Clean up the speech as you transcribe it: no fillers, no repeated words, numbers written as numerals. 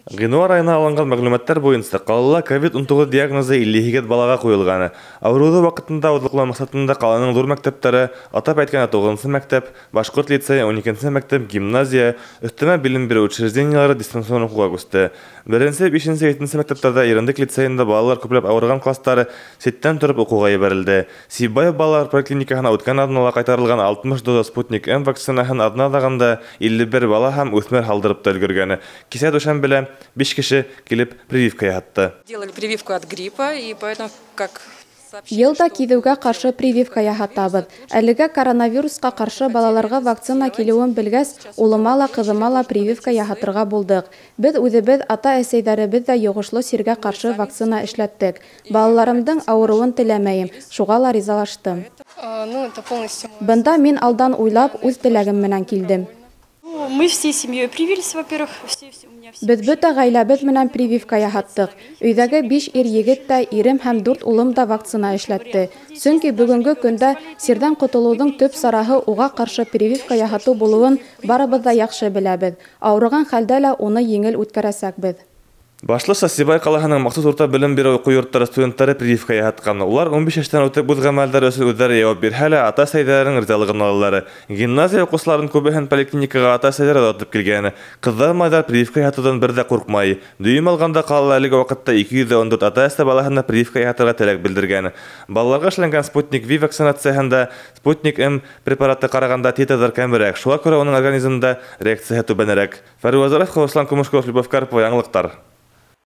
Гыйнуар районына алынган мәгълүматтар буенча, калала COVID-19 диагнозы 52 балага куелган. Ауруды вакытында удлыклау максатында каланың зур мәктәпләре, атап әйткәндә 9-нчы мәктәп, Башкорт лицейы, 12-нчы мәктәп, гимназия, өстәмә билим бирү учрежденияләре дистанцион укуга күчте. 1-нче, 5-нче, 7-нче мәктәпләрдә Ирындык лицейында балалар күпләп авырган класслары ситтән торып укуга җибәрелде. Сибаев балалар поликлиникаһына үткән атнада кайтарылган 60 доза Спутник М вакцинаһын атнадагында 51 бала һәм үсмер халдырып та өлгергән. Кисә дүшәмбе 5 кеше килеп прививка яһатты. Делали прививку от гриппа, и поэтому как Елда кидеугә каршы прививка яһатабыз. Әлегә коронавируска каршы балаларга вакцина килүен белгәс, улыма ла, кызыма ла прививка яһатырга булдык. Без үзебез, ата-әсәйләребез дә йогышлы сиргә каршы вакцина эшләттек. Балаларымдың авыруын теләмәем, шуга ла ризалаштым. Бында мин алдан уйлап үз теләгем менән килдем. Мы всей семьей привились, во-первых, Без бөтә гаиләбез менән прививка яһаттык. Өйдәге 5 ир-егет тә, ирем һәм 4 улым да вакцина эшләтте. Чөнки бүгенге көндә сирдән котылуның төп сарахы уга каршы прививка яһату булуын барыбыз да яхшы беләбез. Авырган хәлдә лә уны еңел үткәрәсәкбез. Башлыша Сибай калаһының махсус урта белем бирү уку йортлары студентлары прививка яһаткан. Улар 15 яшьтән үтеп үз гамәлләре өчен үзләре җавап бирһә лә, ата-әсәйләрнең ризалыгын алалар. Гимназия укучыларын күбеһен поликлиникага ата-әсәйләре атып килгән. Кызлар майдар прививка яһатудан бер дә куркмай. Дөйм алганда калала әлеге вакытта 214 ата-әсә балаһына прививка яһатырга теләк белдергән. Балаларга эшләнгән Спутник V вакцинацияһында Спутник М препараты караганда тетрадар кәмерәк. Шуңа күрә уның организмында реакциясе түбәнрәк. Фәрвазаров, Хуслан Кумышков, Любовь Карпова, яңалыктар.